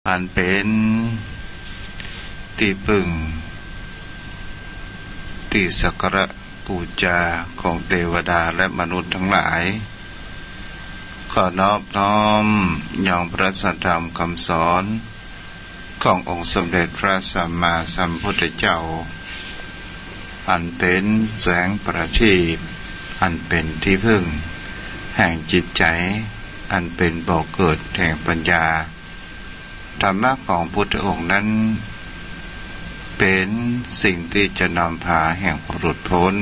อันเป็นที่พึ่งที่สักการะบูชาของเทวดาและมนุษย์ทั้งหลายขอนอบน้อมยังพระสัทธรรมคำสอนขององค์สมเด็จพระสัมมาสัมพุทธเจ้าอันเป็นแสงประทีปอันเป็นที่พึ่งแห่งจิตใจอันเป็นบ่อเกิดแห่งปัญญาธรรมะของพุทธองค์นั้นเป็นสิ่งที่จะนำพาแห่งหลุดพ้น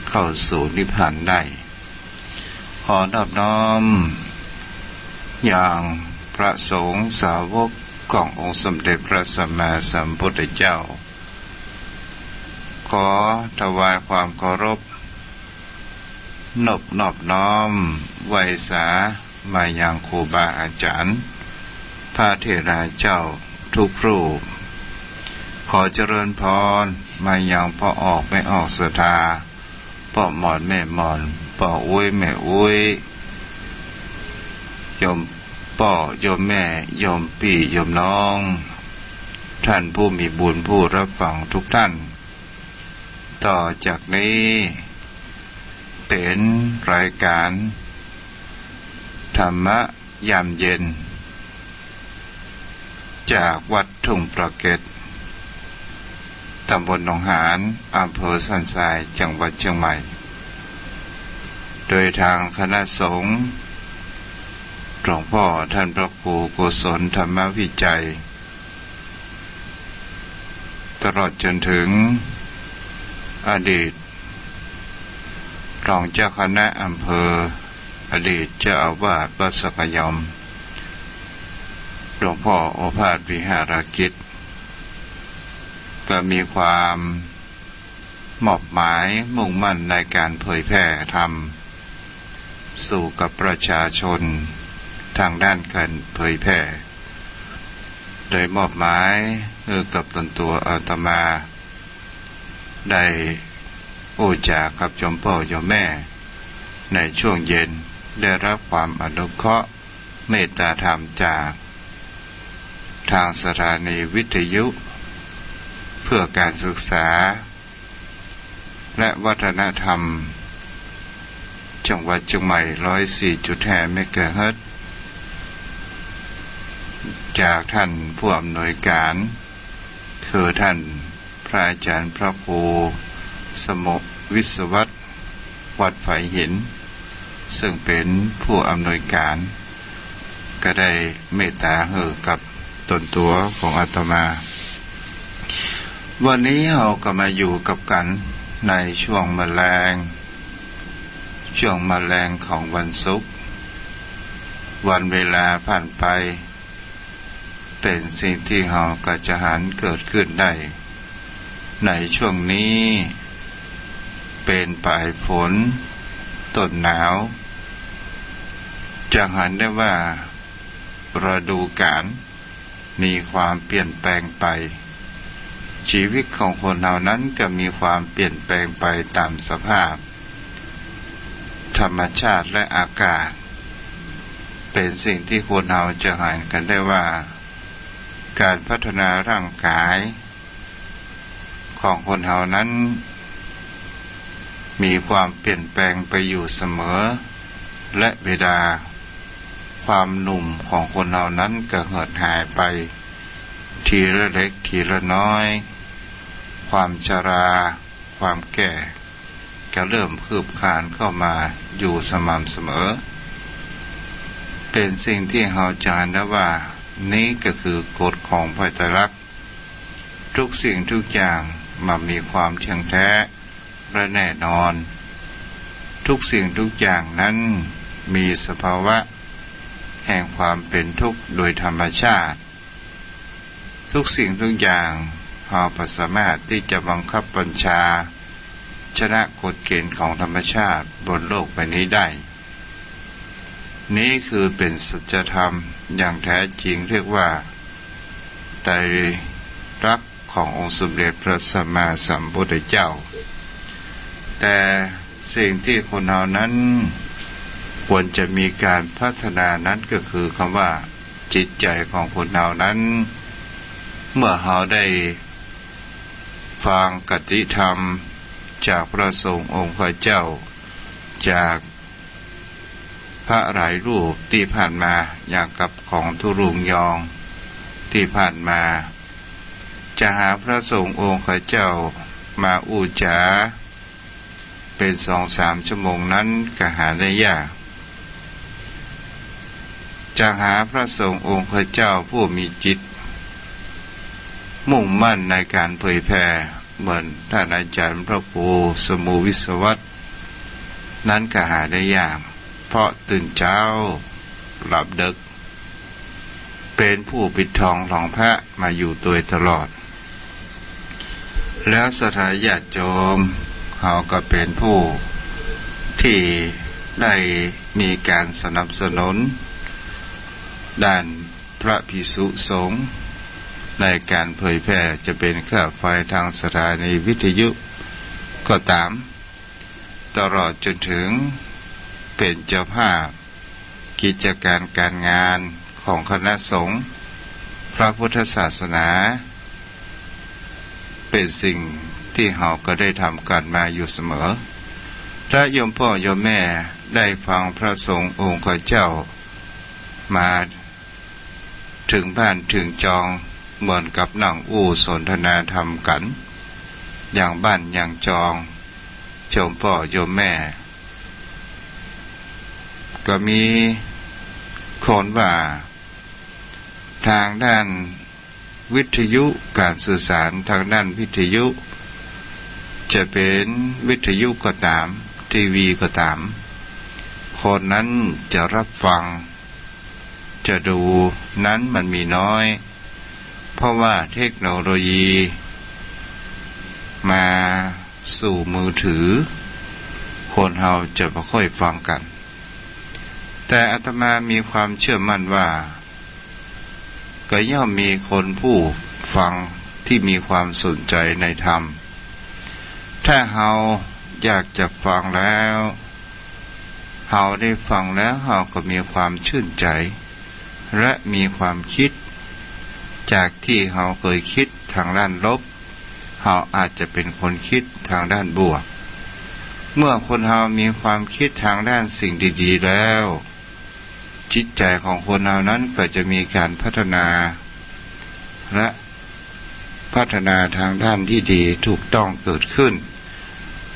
เข้าสู่นิพพานได้ขอนอบน้อมอย่างพระสงฆ์สาวกขององค์สมเด็จพระสัมมาสัมพุทธเจ้าขอถวายความเคารพนอบน้อมไหวสามายังครูบาอาจารย์พระเถราเจ้าทุกรูปขอเจริญพรมายังพ่อออกไม่ออกศรัทธาพ่อหมอนแม่หมอนพ่ออุ้ยแม่อุ้ยโยมพ่อโยมแม่โยมพี่โยมน้องท่านผู้มีบุญผู้รับฟังทุกท่านต่อจากนี้เป็นรายการธรรมะยามเย็นจากวัดทุ่งประเกตตำบลหนองหานอำเภอสันทรายจังหวัดเชียงใหม่โดยทางคณะสงฆ์หลวงพ่อท่านพระครูกุศลธรรมวิจัยตลอดจนถึงอดีตรองเจ้าคณะอำเภออดีตเจ้าอาวาสวัดสักยอมหลวงพ่อโอภาสวิหารกิจก็มีความมอบหมายมุ่งมั่นในการเผยแพร่ธรรมสู่กับประชาชนทางด้านการเผยแพร่โดยมอบหมายกับตนตัวอาตมาได้โอจากับโยมพ่อโยมแม่ในช่วงเย็นได้รับความอนุเคราะห์เมตตาธรรมจากทางสถานีวิทยุเพื่อการศึกษาและวัฒนธรรมจังหวัดเชียงใหม่ 104.5 เมกะเฮิรตซ์จากท่านผู้อำนวยการคือท่านพระอาจารย์พระครูสมุวิศวัตรวัดไฝหินซึ่งเป็นผู้อำนวยการก็ได้เมตตากับตนตัวของอาตมาวันนี้เราก็มาอยู่กับกันในช่วงแมลงของวันศุกร์วันเวลาผ่านไปเป็นสิ่งที่เราก็จะหันเกิดขึ้นได้ในช่วงนี้เป็นปลายฝนต้นหนาวจะหันได้ว่าฤดูกาลมีความเปลี่ยนแปลงไปชีวิตของคนเหล่านั้นก็มีความเปลี่ยนแปลงไปตามสภาพธรรมชาติและอากาศเป็นสิ่งที่คนเราจะเห็นกันได้ว่าการพัฒนาร่างกายของคนเรานั้นมีความเปลี่ยนแปลงไปอยู่เสมอและเวลาความหนุ่มของคนเรานั้นก็เหือดหายไปทีละเล็กทีละน้อยความชราความแก่ก็เริ่มคืบคลานเข้ามาอยู่สม่ำเสมอเป็นสิ่งที่เราจานได้ว่านี้ก็คือกฎของไตรไตรลักษณ์ทุกสิ่งทุกอย่างมันมีความเที่ยงแท้และแน่นอนทุกสิ่งทุกอย่างนั้นมีสภาวะแห่งความเป็นทุกข์โดยธรรมชาติทุกสิ่งทุกอย่างเราสามารถที่จะบังคับบัญชาชนะกฎเกณฑ์ของธรรมชาติบนโลกใบนี้ได้นี้คือเป็นสัจธรรมอย่างแท้จริงเรียกว่าไตรลักษณ์ขององค์สมเด็จพระสัมมาสัมพุทธเจ้าแต่สิ่งที่คนเรานั้นควรจะมีการพัฒนานั้นก็คือคำว่า จิตใจของคนเรานั้นเมื่อเราได้ฟังกติธรรมจากพระสงฆ์องค์พระเจ้าจากพระหลายรูปที่ผ่านมาอย่างกับของทุรุงยองที่ผ่านมาจะหาพระสงฆ์องค์พระเจ้ามาอูจาเป็น2-3 ชั่วโมงนั้นก็หาได้ยากจะหาพระสงฆ์องค์พระเจ้าผู้มีจิตมุ่งมั่นในการเผยแผ่เหมือนท่านอาจารย์พระครูสมุวิศวัตรนั้นก็หาได้ยากเพราะตื่นเช้าหลับดึกเป็นผู้ปิดทองหลองพระมาอยู่โดยตลอดแล้วสถาญาติโยมเขาก็เป็นผู้ที่ได้มีการสนับสนุนด้านพระภิกษุสงฆ์ในการเผยแผ่จะเป็นค่าไฟทางสถานีวิทยุก็ตามตลอดจนถึงเป็นเจ้าภาพกิจการงานของคณะสงฆ์พระพุทธศาสนาเป็นสิ่งที่เราก็ได้ทำกันมาอยู่เสมอพระโยมพ่อโยมแม่ได้ฟังพระสงฆ์องค์เจ้ามาถึงบ้านถึงจองเหมือนกับนั่งอู้สนทนาธรรมกันอย่างบ้านอย่างจองโยมพ่อโยมแม่ก็มีคนว่าทางด้านวิทยุการสื่อสารทางด้านวิทยุจะเป็นวิทยุก็ตามทีวีก็ตามคนนั้นจะรับฟังจะดูนั้นมันมีน้อยเพราะว่าเทคโนโลยีมาสู่มือถือคนเราจะไม่ค่อยฟังกันแต่อาตมามีความเชื่อมั่นว่าก็ย่อมมีคนผู้ฟังที่มีความสนใจในธรรมถ้าเราอยากจะฟังแล้วเราได้ฟังแล้วเราก็มีความชื่นใจและมีความคิดจากที่เราเคยคิดทางด้านลบเราอาจจะเป็นคนคิดทางด้านบวกเมื่อคนเรามีความคิดทางด้านสิ่งดีๆแล้วจิตใจของคนเรานั้นก็จะมีการพัฒนาและพัฒนาทางด้านที่ดีถูกต้องเกิดขึ้น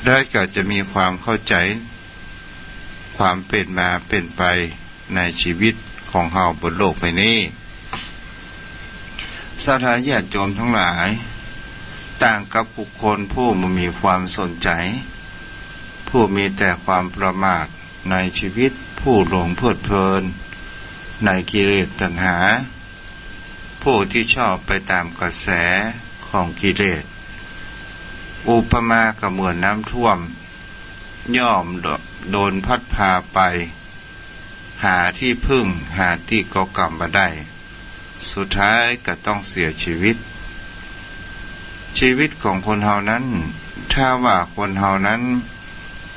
และก็จะมีความเข้าใจความเป็นมาเป็นไปในชีวิตของเราบนโลกใบนี้สถาญาติโยมทั้งหลายต่างกับบุคคลผู้มีความสนใจผู้มีแต่ความประมาทในชีวิตผู้หลงเพลิดเพลินในกิเลสตัณหาผู้ที่ชอบไปตามกระแสของกิเลสอุปมากับเหมือนน้ำท่วมย่อมโดนพัดพาไปหาที่พึ่งหาที่เกาะกำมาได้สุดท้ายก็ต้องเสียชีวิตของคนเฮานั้นถ้าว่าคนเฮานั้น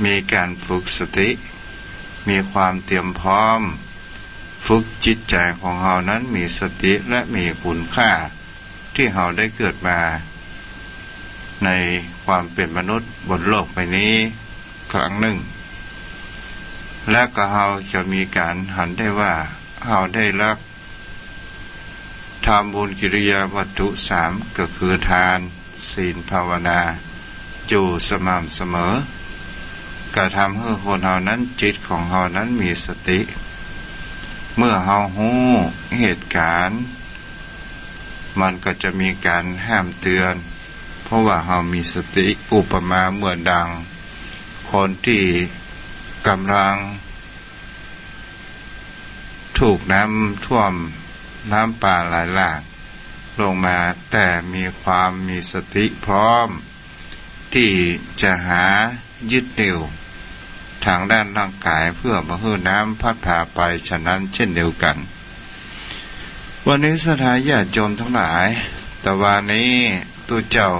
มีการฝึกสติมีความเตรียมพร้อมฝึกจิตใจของเฮานั้นมีสติและมีคุณค่าที่เฮาได้เกิดมาในความเป็นมนุษย์บนโลกใบนี้ครั้งหนึ่งและก็เฮาจะมีการหันได้ว่าเฮาได้รับทำบุญกิริยาวัตถุ3ก็คือทานศีลภาวนาอยู่สม่ำเสมอกระทำให้คนเฮานั้นจิตของเฮานั้นมีสติเมื่อเฮาฮู้เหตุการณ์มันก็จะมีการห้ามเตือนเพราะว่าเฮามีสติอุปมาเหมือนดังคนที่กำลังถูกน้ำท่วมน้ำป่าไหลหลากลงมาแต่มีสติพร้อมที่จะหายึดเหนี่ยวทางด้านร่างกายเพื่อมาให้น้ำพัดพาไปฉะนั้นเช่นเดียวกันวันนี้สถาญาติโยมทั้งหลายแต่วันนี้ตัวเจ้า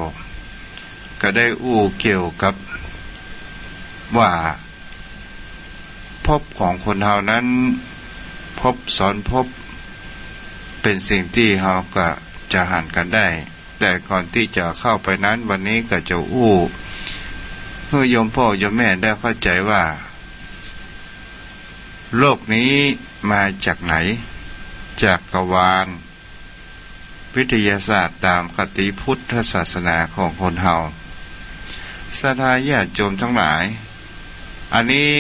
ก็ได้เกี่ยวกับว่าภพของคนเฮานั้นภพซ้อนภพ เป็นสิ่งที่เราก็จะหันกันได้แต่ก่อนที่จะเข้าไปนั้นวันนี้ก็จะเพื่อโยมพ่อโยมแม่ได้เข้าใจว่าโลกนี้มาจากไหนจากจักรวาลวิทยาศาสตร์ตามคติพุทธศาสนาของคนเฮาศรัทธาญาติโยมทั้งหลายอันนี้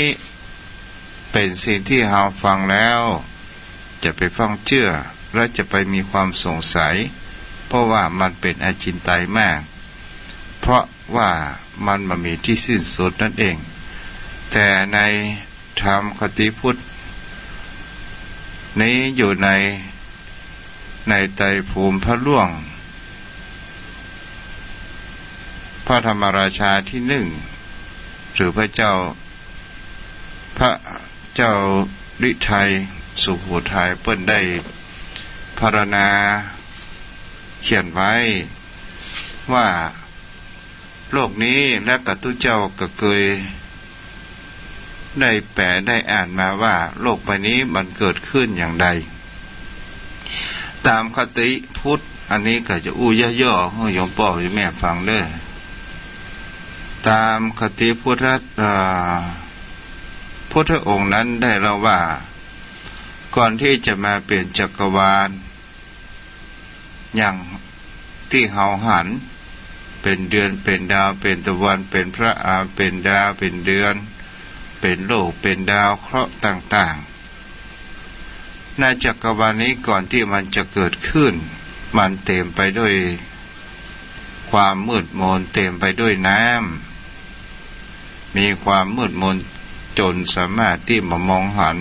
เป็นสิ่งที่เฮาฟังแล้วจะไปฟังเชื่อและจะไปมีความสงสัยเพราะว่ามันเป็นอจินไตยมากเพราะว่ามันไม่มีที่สิ้นสุดนั่นเองแต่ในธรรมคติพุทธนี้อยู่ในไตรภูมิพระล่วงพระธรรมราชาที่หนึ่งหรือพระเจ้าฤทัยสุโขทัยเปิ้นได้พรรณนาเขียนไว้ว่าโลกนี้และกับตุเจ้าก็เคยได้แปลได้อ่านมาว่าโลกใบนี้มันเกิดขึ้นอย่างใดตามคติพุทธอันนี้ก็จะย่อๆให้โยมพ่อโยมแม่ฟังเด้อตามคติพุทธองค์นั้นได้เล่าว่าก่อนที่จะมาเปลี่ยนจักรวาลอย่างที่เฮาหันเป็นเดือนเป็นดาวเป็นตะวันเป็นพระอาทิตย์เป็นดาวเป็นเดือนเป็นโลกเป็นดาวเคราะห์ต่างๆในจักรวาลนี้ก่อนที่มันจะเกิดขึ้นมันเต็มไปด้วยความมืดมนเต็มไปด้วยน้ำมีความมืดมนจนสามารถที่มามองเห็น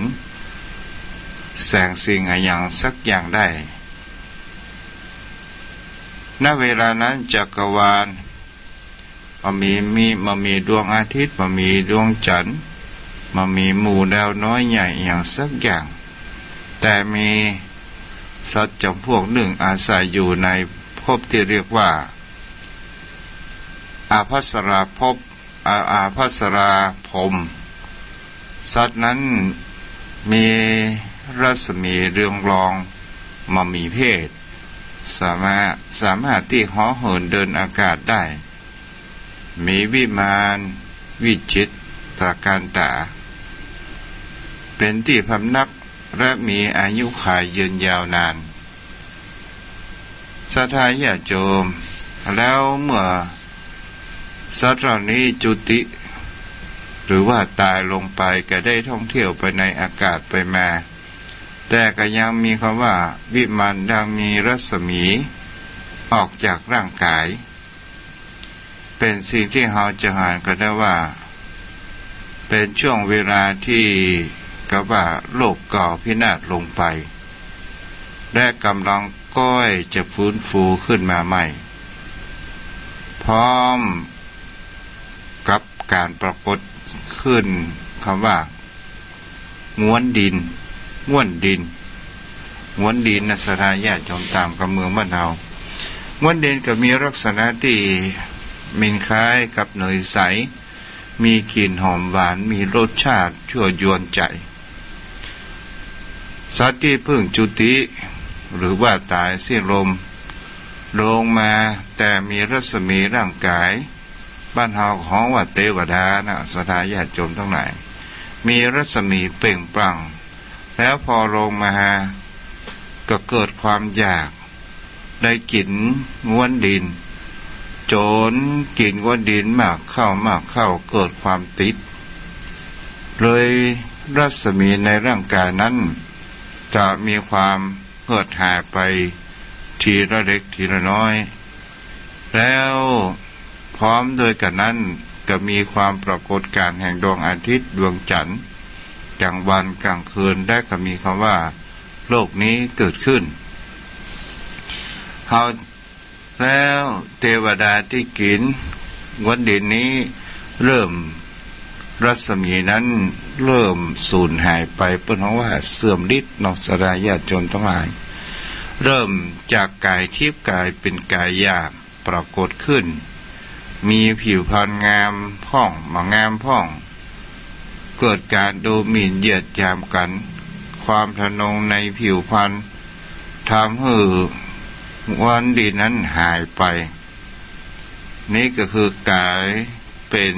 แสงสิ่งอย่างสักอย่างได้ณเวลานั้นจักรวาลมันมีดวงอาทิตย์มันมีดวงจันทร์มันมีหมู่ดาวน้อยใหญ่อย่างสักอย่างแต่มีสัตว์จำพวกหนึ่งอาศัยอยู่ในภพที่เรียกว่าอาภัสราภพอาภัสราพรหมสัตว์นั้นมีรัศมีเรืองรองมันมีเพศสามารถที่เหาะเหินเดินอากาศได้มีวิมานวิจิตรตระการตาเป็นที่พำนักและมีอายุขัยยืนยาวนานศรัทธาญาติโยมแล้วเมื่อสัตว์เหล่านี้จุติหรือว่าตายลงไปก็ได้ท่องเที่ยวไปในอากาศไปมาแต่ก็ยังมีคำว่าวิมานดังมีรัศมีออกจากร่างกายเป็นสิ่งที่เราจะหากันได้ว่าเป็นช่วงเวลาที่กับว่าโลกเก่าพินาศลงไปและกำลังก้อยจะฟื้นฟูขึ้นมาใหม่พร้อมกับการปรากฏขึ้นคำว่าง้วนดินนะสถาญาติโยมตามกับเมืองบ้านเฮาง้วนดินก็มีลักษณะที่มีคล้ายกับเนยใสมีกลิ่นหอมหวานมีรสชาติชั่วยวนใจสัตว์ที่เพิ่งจุติหรือว่าตายสิ้นลมลงมาแต่มีรัศมีร่างกายบ้านเฮาของว่าเทวดานะสถาญาติโยมทั้งหลายมีรัศมีเปล่งปลั่งแล้วพอลงมาก็เกิดความอยากได้กินง้วนดินจนกินง้วนดินมากเข้าเกิดความติดเลยรัศมีในร่างกายนั้นจะมีความเกิดหายไปทีละเล็กทีละน้อยแล้วพร้อมโดยกันนั้นก็มีความปรากฏการแห่งดวงอาทิตย์ดวงจันทร์กลางวันกลางคืนได้ก็มีคำว่าโลกนี้เกิดขึ้นเฮาแล้วเทวดาที่กินง้วนดินนี้เริ่มรัศมีนั้นเริ่มสูญหายไปเปิ้นว่าเสื่อมฤทธิ์นอกสลายญาติโยมทั้งหลายเริ่มจากกายทิพย์กายเป็นกายหยาบปรากฏขึ้นมีผิวพรรณงามพ่องเกิดการดูหมิ่นเหยียดหยามกันความทะนงในผิวพรรณ ทำให้วันดีนั้นหายไปนี่ก็คือกลายเป็น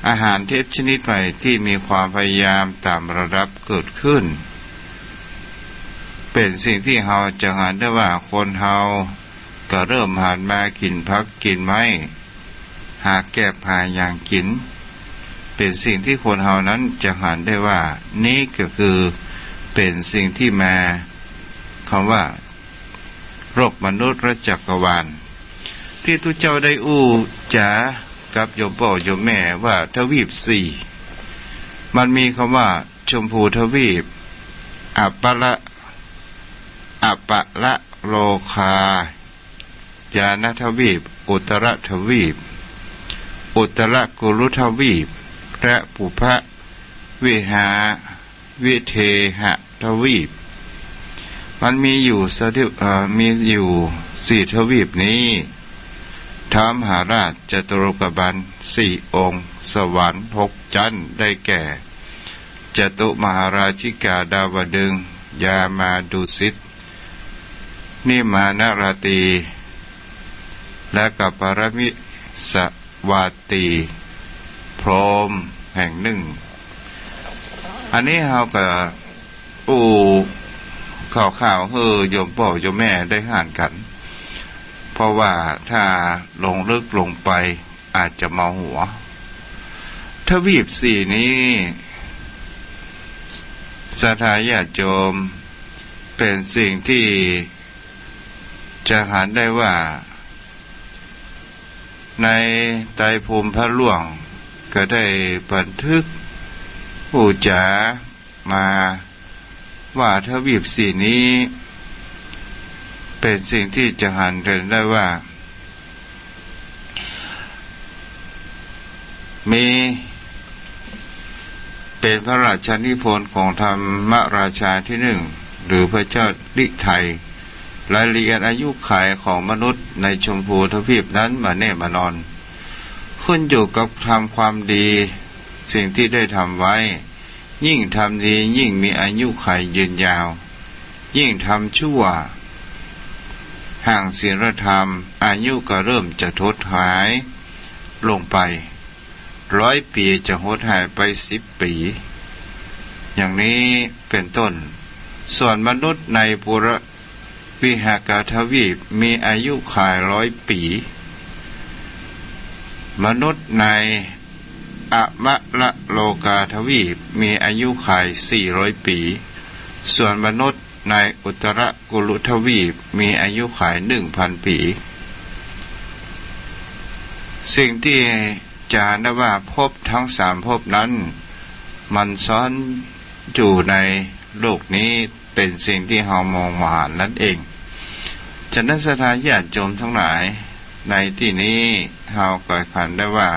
อาหารเทพชนิดใหม่ที่มีความพยายามตามระดับเกิดขึ้นเป็นสิ่งที่เราจะเห็นได้ว่าคนเราก็เริ่มหันมากินผักกินไม้หาแก้หาอย่างกินเป็นสิ่งที่คนเรานั้นจะเห็นได้ว่านี่ก็คือเป็นสิ่งที่มาคำว่าโลกมนุษย์และจักรวาลที่ทุกเจ้าได้อู้จ๋ากับโยมพ่อโยมแม่ว่าทวีปสี่มันมีคำว่าชมพูทวีปอัปปละโลคายานทวีปอุตรทวีปอุตรกุรุทวีปและปุพะวิหาวิเทหทวีปมันมีอยู่สี่ทวีปนี้ท้าวมหาราชจตุโลกบาลสี่องค์สวรรค์6ชั้นได้แก่จตุมหาราชิกาดาวดึงส์ยามาดุสิตนิมานราตรีและกับปรมิสวาตีพรหมแห่งหนึ่งอันนี้เราก็ข่าวโยมพ่อโยมแม่ได้อ่านกันเพราะว่าถ้าลงลึกลงไปอาจจะเมาหัวทวีปสี่นี้ศรัทธาญาติโยมเป็นสิ่งที่จะเห็นได้ว่าในไตรภูมิพระล่วงก็ได้บันทึกผู้จ๋ามาว่าทวีปสี่นี้เป็นสิ่งที่จะเห็นได้ว่ามีเป็นพระราชนิพนธ์ของธรรมราชาที่หนึ่งหรือพระเจ้าลิไทยรายละเอียดอายุขัยของมนุษย์ในชมพูทวีปนั้นมาแน่มานอนขึ้นอยู่กับทำความดีสิ่งที่ได้ทำไว้ยิ่งทำดียิ่งมีอายุขัยยืนยาวยิ่งทำชั่วห่างศีลธรรมอายุก็เริ่มจะทดหายลงไป100 ปีจะหดหายไป10 ปีอย่างนี้เป็นต้นส่วนมนุษย์ในปุรวิหากทวีปมีอายุขัย100 ปีมนุษย์ในอมละโลกาทวีปมีอายุขัย400 ปีส่วนมนุษย์ในอุตรกุลุทวีปมีอายุขัย 1,000 ปีสิ่งที่จะได้ว่าภพทั้ง3ภพนั้นมันซ้อนอยู่ในโลกนี้เป็นสิ่งที่เรามองมานั่นเองฉะนั้นศรัทธาญาติโยมทั้งหลายในที่นี้เราก็ขันได้ว่า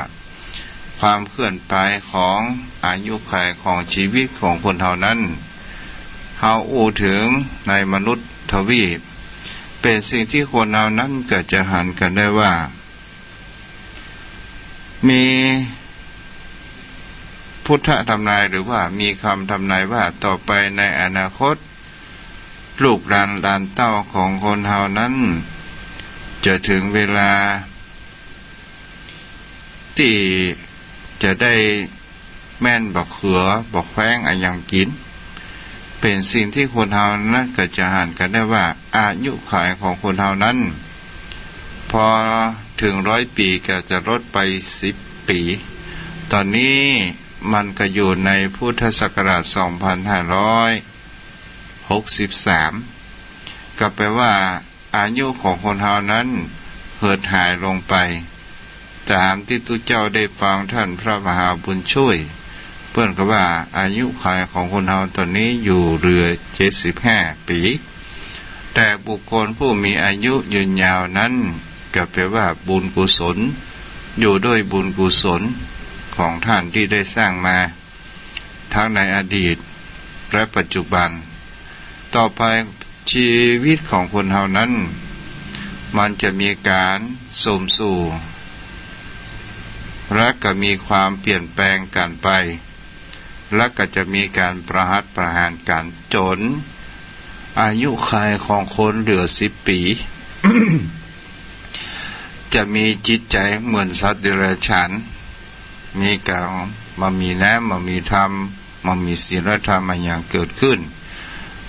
ความเคลื่อนไปของอายุขัยของชีวิตของคนเท่านั้นเราอู้ถึงในมนุษย์ทวีปเป็นสิ่งที่คนเรานั้นก็จะหันกันได้ว่ามีพุทธทำนายหรือว่ามีคำทำนายว่าต่อไปในอนาคตลูกหลานเต้าของคนเฮานั้นจะถึงเวลาที่จะได้แม่นบักเขือบักแข้งอะไรอย่างกินเป็นสิ่งที่คนเฮานั้นก็จะหันกันได้ว่าอายุขัยของคนเฮานั้นพอถึง100 ปีก็จะลดไป10 ปีตอนนี้มันก็อยู่ในพุทธศักราช2563ก็แปลว่าอายุของคนเฮานั้นเหือดหายลงไปตามที่ทุกเจ้าได้ฟังท่านพระมหาบุญช่วยเพิ่นก็ว่าอายุขัยของคนเฮาตอนนี้อยู่เรือ75 ปีแต่บุคคลผู้มีอายุยืนยาวนั้นก็แปลว่าบุญกุศลอยู่ด้วยบุญกุศลของท่านที่ได้สร้างมาทั้งในอดีตและปัจจุบันต่อไปชีวิตของคนเฮานั้นมันจะมีการสมสู่และก็มีความเปลี่ยนแปลงกันไปและก็จะมีการประหัตประหารกันจน อายุขัยของคนเหลือ10 ปี จะมีจิตใจเหมือนสัตว์เดรัจฉานมีการมามีน้ำมามีธรรมมามีศีลธรรมอย่างเกิดขึ้น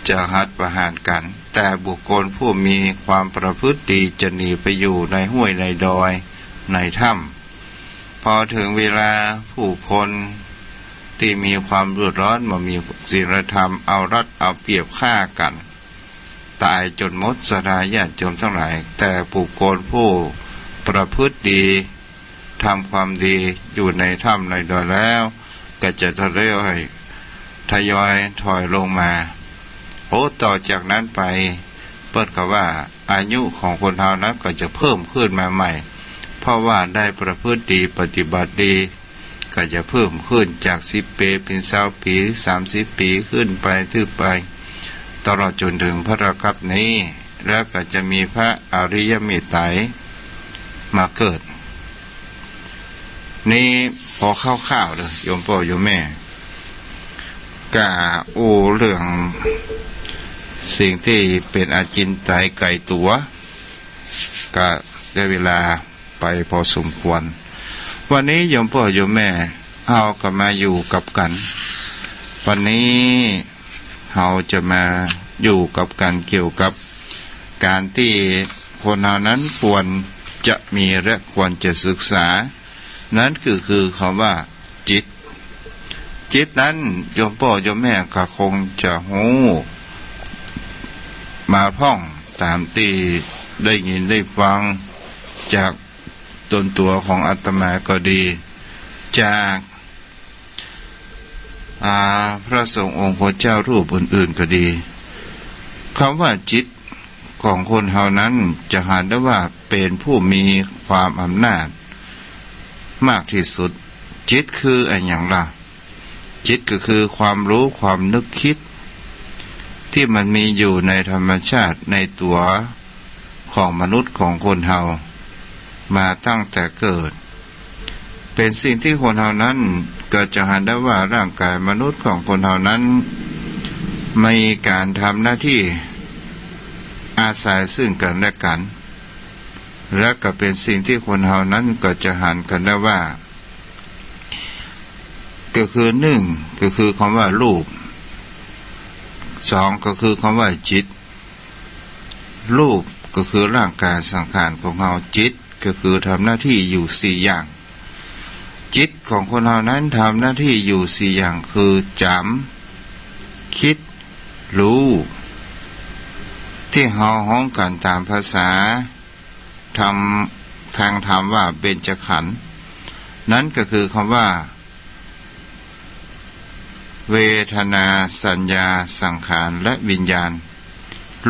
จะหัดประหารกันแต่บุคคลผู้มีความประพฤติดีจะหนีไปอยู่ในห้วยในดอยในถ้ำพอถึงเวลาผู้คนที่มีความเดือดร้อนมามีศีลธรรมเอารัดเอาเปรียบฆ่ากันตายจนหมดสลายญาติโยมทั้งหลายแต่บุคคลผู้ประพฤติดีทำความดีอยู่ในถ้ำในดอยแล้วก็จะทยอยถอยลงมาต่อจากนั้นไปเปิดกับว่าอายุของคนเฮานั้นก็จะเพิ่มขึ้นมาใหม่เพราะว่าได้ประพฤติดีปฏิบัติดีก็จะเพิ่มขึ้นจาก10 ปีเป็น20 ปี30 ปีขึ้นไปไปตลอดจนถึงพระกัปนี้แล้วก็จะมีพระอริยเมตไตรมาเกิดนี่พอข้าวๆเลยโยมพ่อโยมแม่กะเรื่องสิ่งที่เป็นอาจินไตยไกลตัวก็ได้เวลาไปพอสมควรวันนี้โยมพ่อโยมแม่เราก็มาอยู่กับกันวันนี้เราจะมาอยู่กับกันเกี่ยวกับการที่คนเรานั้นควรจะมีและควรจะศึกษานั้นคือคำว่าจิตนั้นโยมพ่อโยมแม่ก็คงจะหูมาพ่องตามที่ได้ยินได้ฟังจากตนตัวของอาตมาก็ดีจากพระสงฆ์องค์พระเจ้ารูปอื่นๆก็ดีคำว่าจิตของคนเฮานั้นจะหาได้ว่าเป็นผู้มีความอำนาจมากที่สุดจิตคืออะไรอย่างล่ะจิตก็คือความรู้ความนึกคิดที่มันมีอยู่ในธรรมชาติในตัวของมนุษย์ของคนเฮามาตั้งแต่เกิดเป็นสิ่งที่คนเฮานั้นก็จะเห็นได้ว่าร่างกายมนุษย์ของคนเฮานั้นมีการทำหน้าที่อาศัยซึ่งกันและกันและก็เป็นสิ่งที่คนเฮานั้นก็จะหันกันได้ว่าก็คือ1ก็คือคำว่ารูป2ก็คือคำว่าจิตรูปก็คือร่างกายสังขารของเราจิตก็คือทำหน้าที่อยู่4อย่างจิตของคนเรานั้นทำหน้าที่อยู่4อย่างคือจำคิดรู้ที่เราฮ้องกันตามภาษาทางธรรมว่าเบญจขันธ์นั้นก็คือคำว่าเวทนาสัญญาสังขารและวิญญาณ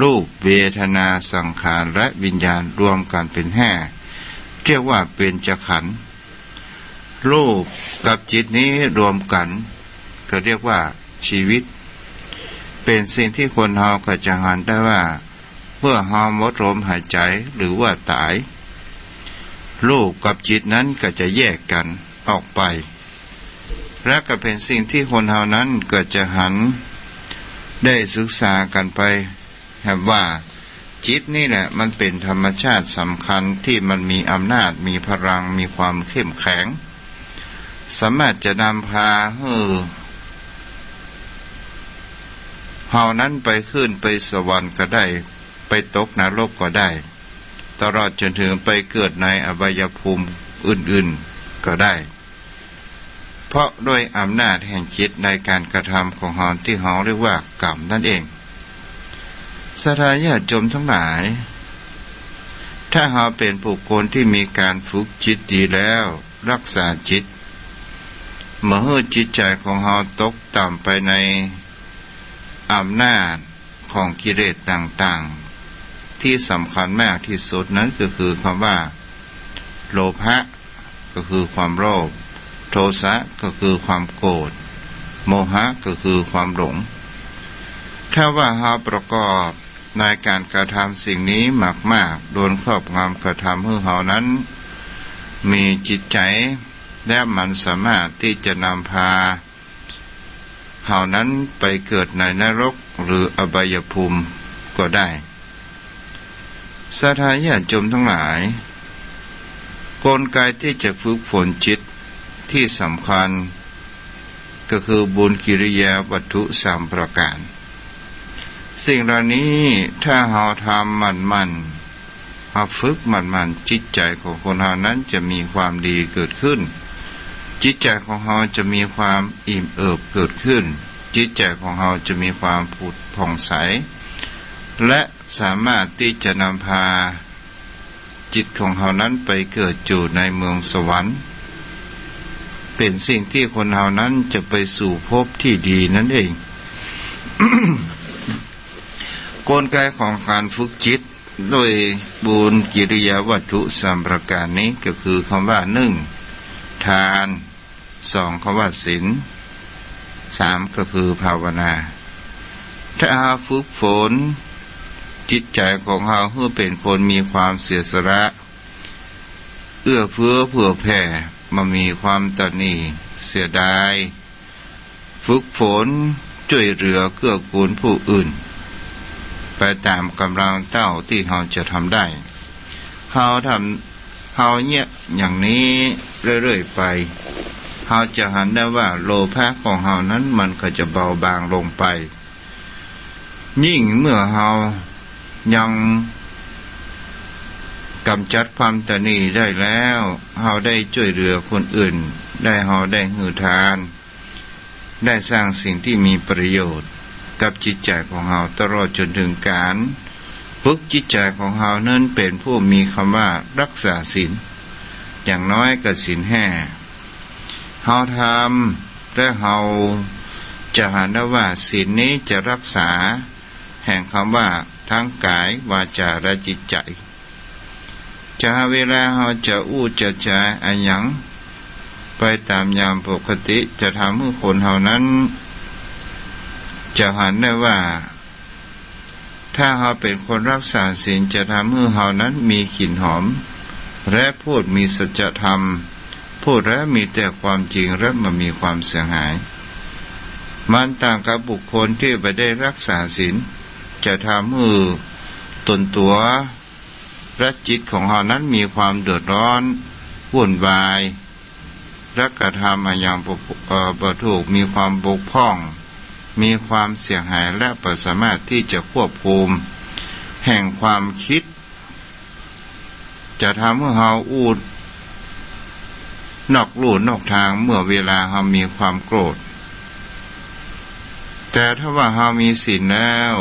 รูปเวทนาสังขารและวิญญาณรวมกันเป็น5เรียกว่าเบญจขันธ์รูปกับจิตนี้รวมกันก็เรียกว่าชีวิตเป็นสิ่งที่คนเฮาก็จะหันได้ว่าเมื่อเฮาหมดลมหายใจหรือว่าตายรูปกับจิตนั้นก็จะแยกกันออกไปและก็เป็นสิ่งที่คนเฮานั้นก็จะหันได้ศึกษากันไปว่าจิตนี่แหละมันเป็นธรรมชาติสำคัญที่มันมีอำนาจมีพลังมีความเข้มแข็งสามารถจะนำพาเฮานั้นไปขึ้นไปสวรรค์ก็ได้ไปตกนรกก็ได้ตลอดจนถึงไปเกิดในอบายภูมิอื่นๆก็ได้เพราะด้วยอำนาจแห่งจิตในการกระทำของเฮาที่เฮาเรียกว่ากรรมนั่นเองศรัทธาญาติโยมทั้งหลายถ้าเฮาเป็นบุคคลที่มีการฝึกจิตดีแล้วรักษาจิตเมื่อจิตใจของเฮาตกต่ำไปในอำนาจของกิเลสต่างๆที่สำคัญมากที่สุดนั้นก็คือคำว่าโลภะก็คือความโลภโทสะก็คือความโกรธโมหะก็คือความหลงถ้าว่าเฮาประกอบในการกระทำสิ่งนี้มากๆโดนครอบงำกระทำให้เฮานั้นมีจิตใจและมันสามารถที่จะนำพาเฮานั้นไปเกิดในนรกหรืออบายภูมิ ก็ได้ศรัทธาญาติโยมทั้งหลายกลไกที่จะฝึกฝนจิตที่สำคัญก็คือบุญกิริยาวัตถุ3ประการสิ่งเหล่านี้ถ้าเราทำมันเราฝึกมันจิตใจของคนเรานั้นจะมีความดีเกิดขึ้นจิตใจของเราจะมีความอิ่มเอิบเกิดขึ้นจิตใจของเราจะมีความผุดผ่องใสและสามารถที่จะนำพาจิตของเรานั้นไปเกิดอยู่ในเมืองสวรรค์เป็นสิ่งที่คนเรานั้นจะไปสู่ภพที่ดีนั่นเอง กลไกของการฝึกจิตโดยบุญกิริยาวัตถุ3ประการนี้ก็คือคำว่า1ทาน2คำว่าศีล3ก็คือภาวนาถ้าฝึกฝนจิตใจของเราเพื่อเป็นคนมีความเสียสละเอื้อเฟื้อเผื่อแผ่มามีความตนีเสียดายฝึกฝนช่วยเหลือเกื้อกูลผู้อื่นไปตามกำลังเต้าที่เราจะทำได้เราเนี่ยอย่างนี้เรื่อยๆไปเราจะเห็นได้ว่าโลภะของเรานั้นมันก็จะเบาบางลงไปยิ่งเมื่อเรายังกำจัดความตนีได้แล้วเราได้ช่วยเหลือคนอื่นเราได้ให้ทานได้สร้างสิ่งที่มีประโยชน์กับจิตใจของเราตลอดจนถึงการฝึกจิตใจของเรานั้นเป็นผู้มีคำว่ารักษาศีลอย่างน้อยก็ศีล5เราทำและเราจะเห็นได้ว่าศีลนี้จะรักษาแห่งคำว่าทั้งกายวาจาและจิตใจจะเวลาเราจะจะจาอันหยังไปตามยามปกติจะทำให้คนเรานั้นจะเห็นได้ว่าถ้าเราเป็นคนรักษาศีลจะทำให้เรานั้นมีกลิ่นหอมและพูดมีสัจธรรมพูดและมีแต่ความจริงและมันมีความเสียหายมันต่างกับบุคคลที่ไม่ได้รักษาศีลจะทำให้ตนตัวและจิตของเรานั้นมีความเดือดร้อนวุ่นวายและกระทำอย่างบ่ถูกมีความบกพร่องมีความเสียหายและไม่สามารถที่จะควบคุมแห่งความคิดจะทำให้เรานอกลู่นอกทางเมื่อเวลาเรามีความโกรธแต่ถ้าว่าเรามีศีลแล้ว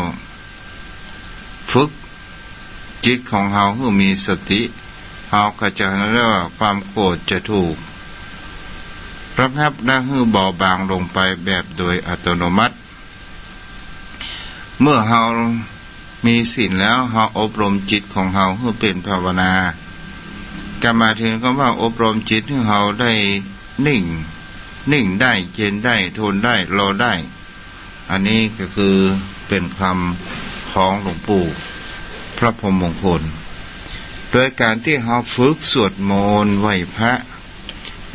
ฝึกจิตของเราให้มีสติเราก็จะเห็นได้ว่าความโกรธจะถูกระงับและให้เบาบางลงไปแบบโดยอัตโนมัติเมื่อเรามีศีลแล้วเราอบรมจิตของเราให้เป็นภาวนาการมาถึงคำว่าอบรมจิตให้เราได้นิ่งได้เย็นได้ทนได้รอได้อันนี้ก็คือเป็นคำของหลวงปู่พระพรหมมงคลโดยการที่เราฝึกสวดมนต์ไหว้พระ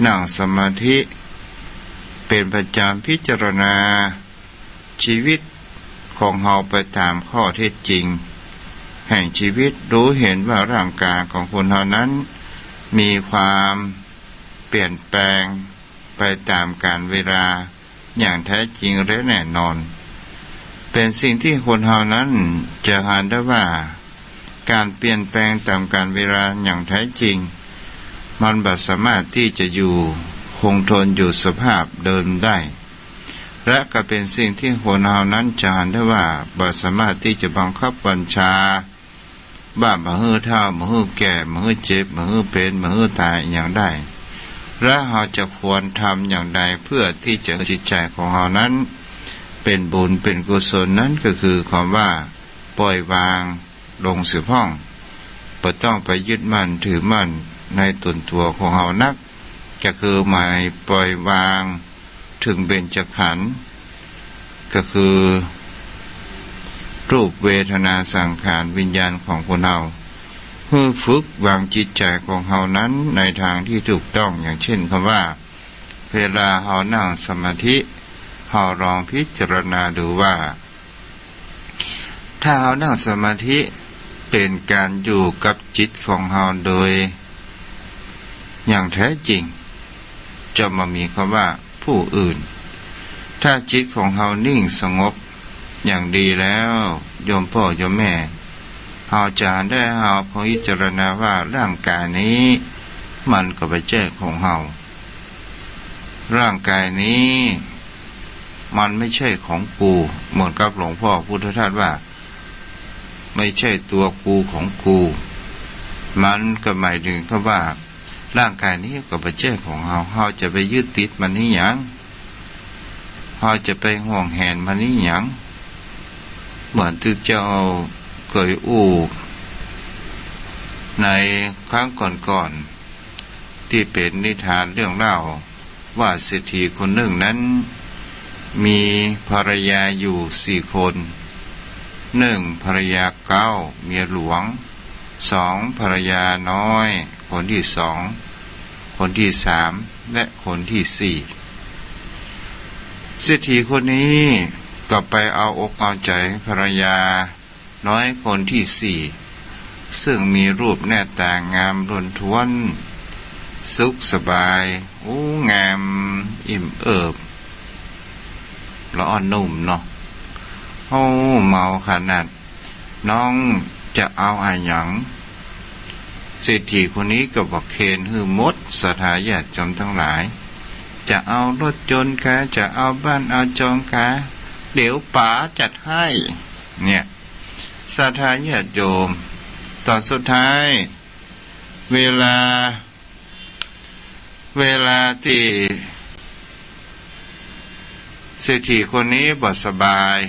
นั่งสมาธิเป็นประจำพิจารณาชีวิตของเราไปตามข้อเท็จจริงแห่งชีวิตรู้เห็นว่าร่างกายของคนเรานั้นมีความเปลี่ยนแปลงไปตามกาลเวลาอย่างแท้จริงและแน่นอนเป็นสิ่งที่คนเรานั้นจะเห็นได้ว่าการเปลี่ยนแปลงตามกาลเวลาอย่างแท้จริงมันบ่สามารถที่จะอยู่คงทนอยู่สภาพเดิมได้และก็เป็นสิ่งที่คนเรานั้นจะเห็นได้ว่าบ่สามารถที่จะบังคับบัญชาบ้ามาฮื้อเท่ามาฮื้อแก่มาฮื้อเจ็บมาฮื้อเป็นมาฮื้อตายอย่างได้และเราจะควรทำอย่างใดเพื่อที่จะจิตใจของเรานั้นเป็นบุญเป็นกุศลนั้นก็คือความว่าปล่อยวางลงเสียพ้องบ่ต้องไปยึดมั่นถือมั่นในตนตัวของเรานักก็คือหมายปล่อยวางถึงเบญจขันธ์ก็คือรูปเวทนาสังขารวิญญาณของคนเราเพื่อฝึกวางจิตใจของเรานั้นในทางที่ถูกต้องอย่างเช่นคำว่าเวลาเรานั่งสมาธิเราลองพิจารณาดูว่า ถ้าเรานั่งสมาธิเป็นการอยู่กับจิตของเราโดยอย่างแท้จริงจะมามีคำว่าผู้อื่นถ้าจิตของเรานิ่งสงบอย่างดีแล้วโยมพ่อโยมแม่เราจะได้เราพิจารณาว่าร่างกายนี้มันก็ไปเจ้ของเราร่างกายนี้มันไม่ใช่ของกูเหมือนกับหลวงพ่อพุทธทาสว่าไม่ใช่ตัวกูของกูมันก็หมายถึงคำว่าร่างกายนี้ก็เป็นเจ้าของเราจะไปยึดติดมันนี่หยังเราจะไปห่วงแหนมันนี่หยังเหมือนที่เจ้าเคยในครั้งก่อนๆที่เป็นนิทานเรื่องเล่าว่าเศรษฐีคนหนึ่งนั้นมีภรรยาอยู่4 คน1ภรรยาเก้าเมียหลวง2ภรรยาน้อยคนที่2คนที่3และคนที่4เศรษฐีคนนี้ก็ไปเอาอกเอาใจภรรยาน้อยคนที่4ซึ่งมีรูปหน้าตางามล้นท้วนสุขสบายงามอิ่มเอิบละอ่อนนุ่มเนาะเมาขนาดน้องจะเอาอะไรหยังเศรษฐีคนนี้ก็บอกเคนหือมดสถาญาติโยมทั้งหลายจะเอารถยนต์กะจะเอาบ้านเอาจองกะเดี๋ยวป๋าจัดให้เนี่ยสถาญาติโยมตอนสุดท้ายเวลาที่เศรษฐีคนนี้บ่สบาย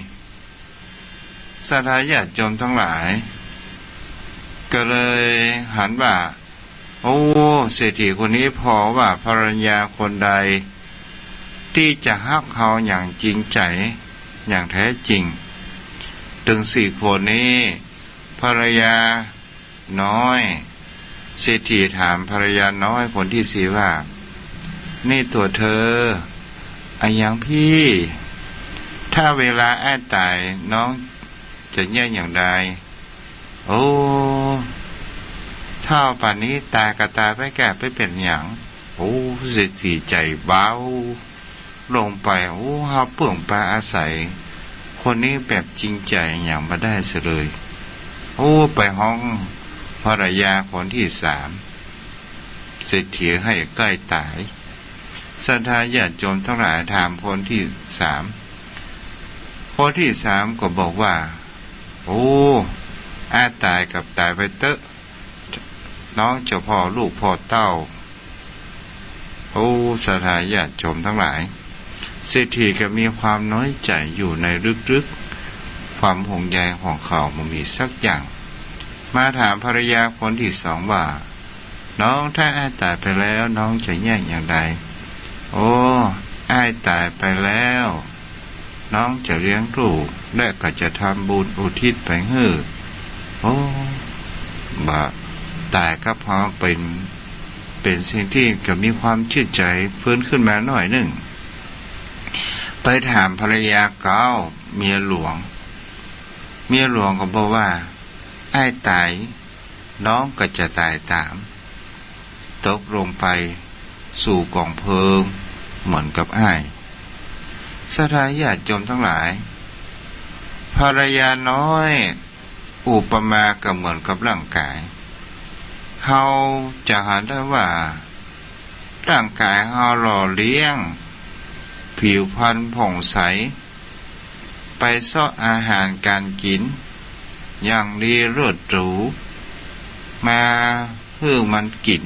สถาญาติโยมทั้งหลายก็เลยหันว่าเศรษฐีคนนี้พอว่าภรรยาคนใดที่จะฮักเขาอย่างจริงใจอย่างแท้จริงถึง4 คนนี้ภรรยาน้อยเศรษฐีถามภรรยาน้อยคนที่4ว่านี่ตัวเธออย่างพี่ถ้าเวลาอ้ายตายน้องจะแย่อย่างใดถ้าป่านนี้ตายก็ตายไปแก่ไปเป็นอย่างเศรษฐีใจเบาลงไปเฮาเปื่องปลาอาศัยคนนี้แบบจริงใจอย่างมาได้เสียเลยไปห้องภรรยาคนที่3เศรษฐีให้ใกล้ตายศรัทธาญาติโยมทั้งหลายถามคนที่3คนที่3ก็บอกว่าอาตายกับตายไปเตอะน้องเจ้าพ่อลูกพ่อเต้าศรัทธาญาติโยมทั้งหลายเศรษฐีก็มีความน้อยใจอยู่ในลึกๆความห่วงใยของเขามันมีสักอย่างมาถามภรรยาคนที่2ว่าน้องถ้าอาตายไปแล้วน้องจะแย่อย่างใดอ้ายตายไปแล้วน้องจะเลี้ยงลูกและก็จะทำบุญอุทิศไปให้ตายก็พอเป็นสิ่งที่ก็มีความชื่นใจฟื้นขึ้นมาหน่อยหนึ่งไปถามภรรยาเก่าเมียหลวงก็บอกว่าอ้ายตายน้องก็จะตายตามตกลงไปสู่กองเพลิงเหมือนกับอ้ายศรัทธาญาติโยมทั้งหลายภรรยาน้อยอุปมาก็เหมือนกับร่างกายเฮาจะเห็นได้ว่าร่างกายเฮาหล่อเลี้ยงผิวพรรณผ่องใสไปเสาะอาหารการกินอย่างดีเลิศหรูมาให้มันกิน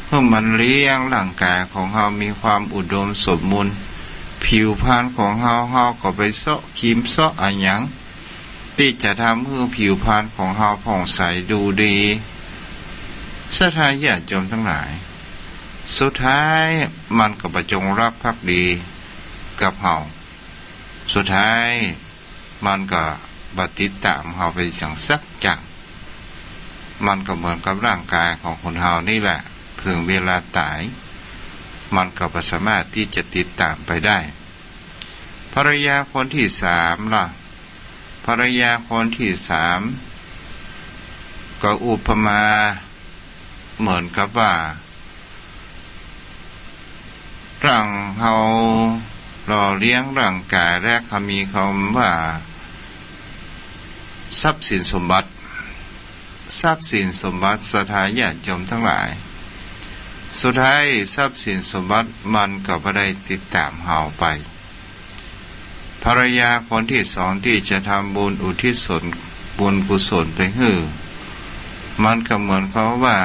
ให้มันเลี้ยงร่างกายของเฮามีความอุดมสมบูรณ์ผิวพรรณของเฮาก็ไปเสาะครีมเสาะอันหยังที่จะทำให้ผิวพรรณของเฮาผ่องใสดูดีศรัทธาญาติโยมทั้งหลายสุดท้ายมันก็ประจงรักภักดีกับเฮาสุดท้ายมันก็บัติดตามเฮาไปอย่างสักอย่างมันก็เหมือนกับร่างกายของคนเฮานี่แหละถึงเวลาตายมันก็สามารถที่จะติดตามไปได้ภรรยาคนที่3ล่ะภ ภรรยาคนที่สามก็อุปมาเหมือนกับว่าร่างเฮาหล่อเลี้ยงร่างกายแรกเขามีคำว่าทรัพย์สินสมบัติทรัพย์สินสมบัติสถาญาติโยมทั้งหลายสุดท้ายทรัพย์สินสมบัติมันก็ไม่ได้ติดตามเฮาไปภรรยาคนที่สองที่จะทำบุญอุทิศส่วนบุญกุศลไปให้มันก็เหมือนเขาว่า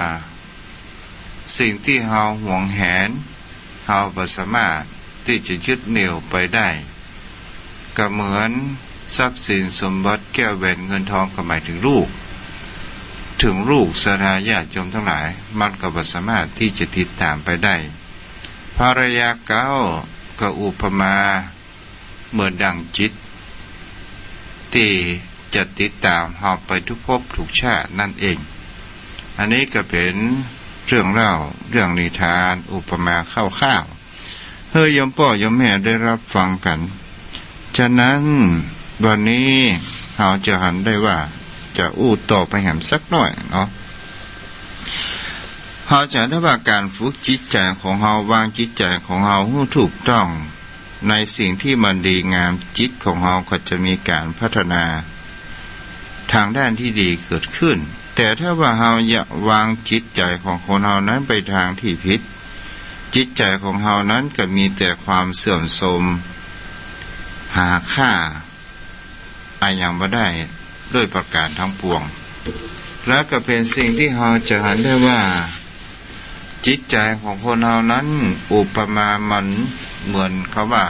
สิ่งที่เฮาหวงแหนเฮาบ่สามารถที่จะยึดเหนี่ยวไปได้ก็เหมือนทรัพย์สินสมบัติแก้วแหวนเงินทองก็หมายถึงลูกศรัทธาญาติโยมทั้งหลายมันก็บ่สามารถที่จะติดตามไปได้ภรรยาเก่าก็อุปมาเหมือนดังจิตที่จะติดตามเฮาไปทุกภพทุกชาตินั่นเองอันนี้ก็เป็นเรื่องเล่าเรื่องนิทานอุปมาคร่าวๆเฮ้ยโยมพ่อโยมแม่ได้รับฟังกันฉะนั้นวันนี้เราจะหันได้ว่าจะอู้ต่อไปแหมสักหน่อยเนาะเราจะได้ว่าการฝึกจิตใจของเราวางจิตใจของเราให้ถูกต้องในสิ่งที่มันดีงามจิตของเราก็จะมีการพัฒนาทางด้านที่ดีเกิดขึ้นแต่ถ้าว่าเราอยากวางจิตใจของคนเรานั้นไปทางที่ผิดจิตใจของเรานั้นก็มีแต่ความเสื่อมโทรมหาค่าอย่างบ่ได้ด้วยประการทั้งปวงและก็เป็นสิ่งที่เราจะเห็นได้ว่าจิตใจของคนเรานั้นอุปมามันเหมือนเขาว่า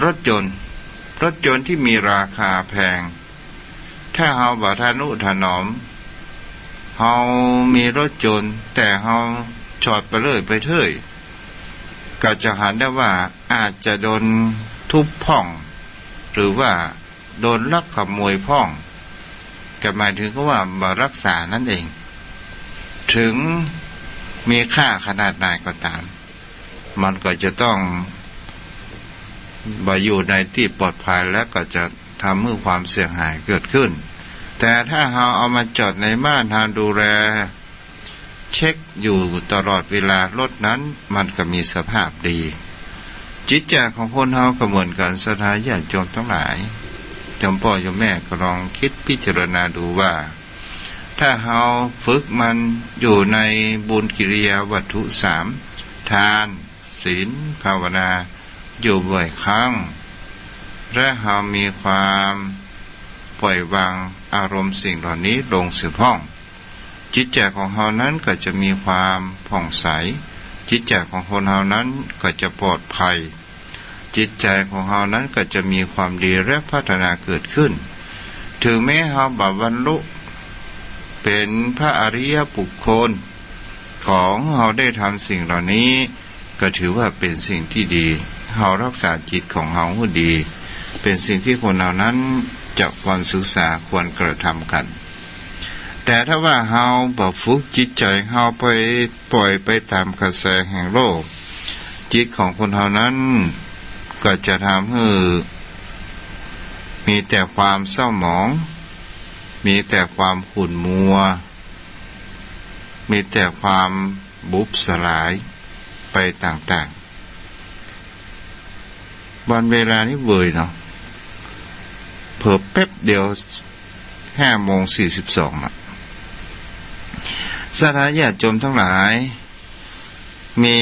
รถยนต์ที่มีราคาแพงถ้าเฮาบ่ทนุถนอมเฮามีรถยนต์แต่เฮาจอดไปเลยไปเถยก็จะเห็นได้ว่าอาจจะโดนทุบพ่องหรือว่าโดนลักขโมยพ่องก็หมายถึงว่าบ่รักษานั่นเองถึงมีค่าขนาดไหนก็ตามมันก็จะต้องอยู่ในที่ปลอดภัยและก็จะทำให้ความเสียหายเกิดขึ้นแต่ถ้าเราเอามาจอดในบ้านเราดูแลเช็คอยู่ตลอดเวลารถนั้นมันก็มีสภาพดีจิตใจของคนเราก็เหมือนกันศรัทธาญาติโยมทั้งหลายโยมพ่อโยมแม่ก็ลองคิดพิจารณาดูว่าถ้าเราฝึกมันอยู่ในบุญกิริยาวัตถุสามทานศีลภาวนาอยู่บ่อยครั้งและเรามีความปล่อยวางอารมณ์สิ่งเหล่านี้ลงเสียพ่องจิตใจของเรานั้นก็จะมีความผ่องใสจิตใจของคนเรานั้นก็จะปลอดภัยจิตใจของเรานั้นก็จะมีความดีและพัฒนาเกิดขึ้นถึงแม้เราบรรลุเป็นพระอริยบุคคลของเราได้ทำสิ่งเหล่านี้ก็ถือว่าเป็นสิ่งที่ดีเรารักษาจิตของเราให้ดีเป็นสิ่งที่คนเหล่านั้นจะควรศึกษาควรกระทำกันแต่ถ้าว่าเราบ่ฝึกจิตใจเราไปปล่อยไปตามกระแสแห่งโลกจิตของคนเหล่านั้นก็จะทำให้มีแต่ความเศร้าหมองมีแต่ความขุ่นมัวมีแต่ความบุบสลายไปต่างๆวันเวลานี้เว่ยเนาะเพิ่มแป๊บเดียว5:42นะศรัทธาญาติโยมทั้งหลายมี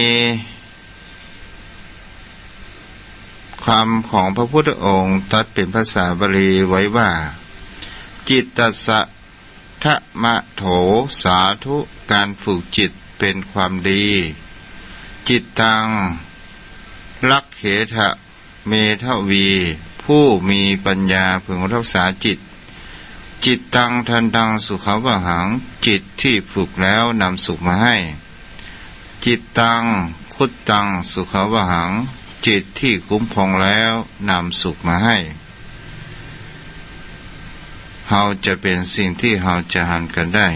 คำของพระพุทธองค์ตรัสเป็นภาษาบาลีไว้ว่าจิตตัสสะทะมะโถสาธุการฝึกจิตเป็นความดีจิตตังลักเขทะเมทวีผู้มีปัญญาพึงรักษาจิตจิตตังทันตังสุขวหังจิตที่ฝึกแล้วนำสุขมาให้จิตตังคุตตังสุขวหังจิตที่คุ้มครองแล้วนำสุขมาให้เราจะเป็นสิ่งที่เราจะหันกันได้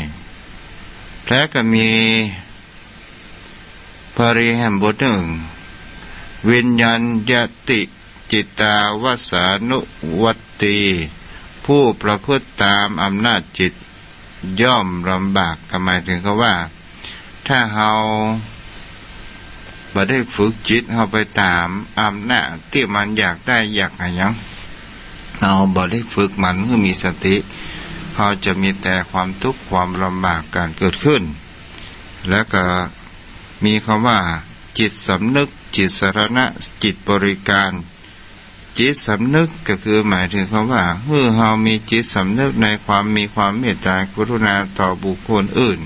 และก็มีปริแห่งบทหนึ่งวิญญาณยติจิตาวสานุวัต ตรีผู้ประพฤติตามอำนาจจิตย่อมลำบากก็หมายถึงเขาว่าถ้าเฮาบ่ได้ฝึกจิตเฮาไปตามอำนาจที่มันอยากได้อยากอะไรหยังเราบ่ได้ฝึกมันคือมีสติเราจะมีแต่ความทุกข์ความลำบากการเกิดขึ้นแล้วก็มีคำว่าจิตสำนึกจิตสรณะจิตบริการจิตสำนึกก็คือหมายถึงคำว่าเรามีจิตสำนึกในความมีความเมตตากรุณาต่อบุคคลอื่น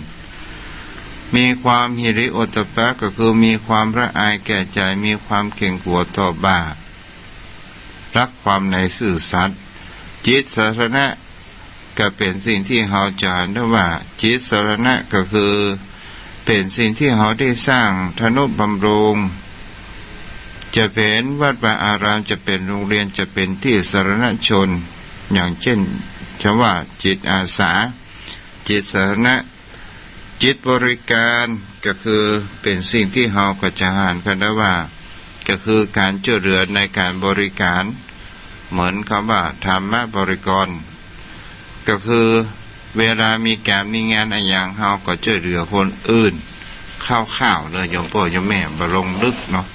มีความหิริโอตตัปปะก็คือมีความละอายแก่ใจมีความเกรงกลัวต่อบาปรักความในซื่อสัตย์จิตสรณะก็เป็นสิ่งที่เราจะเห็นได้ว่าจิตสรณะก็คือเป็นสิ่งที่เราได้สร้างทนุบำรุงจะเป็นวัดวาอารามจะเป็นโรงเรียนจะเป็นที่สาธารณชนอย่างเช่นคำว่าจิตอาสาจิตสาธารณะจิตบริการก็คือเป็นสิ่งที่เราก็จะอ่านกันได้ว่าก็คือการช่วยเหลือในการบริการเหมือนคำว่าธรรมบริกรก็คือเวลามีการมีงานอะไรอย่างเราก็ช่วยเหลือคนอื่นข้าวๆเลยโยมพ่อโยมแม่บ่ลงลึกเนาะ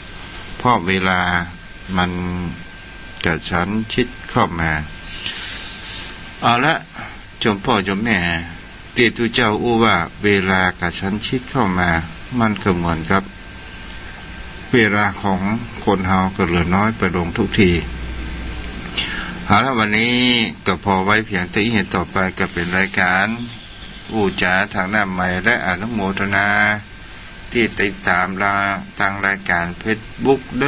เพราะเวลามันจะชั้นชิดเข้ามาเอาละโยมพ่อโยมแม่ที่ทุเจ้าอู้ว่าเวลากับชั้นชิดเข้ามามันก็เหมือนกับเวลาของคนเฮาก็เหลือน้อยไปลงทุกทีเอาละวันนี้ก็พอไว้เพียงแต่เหตุต่อไปก็เป็นรายการอู้จ๋าทางหน้าใหม่และอนุโมทนาที่ติดตามทางรายการ Facebook เด้อ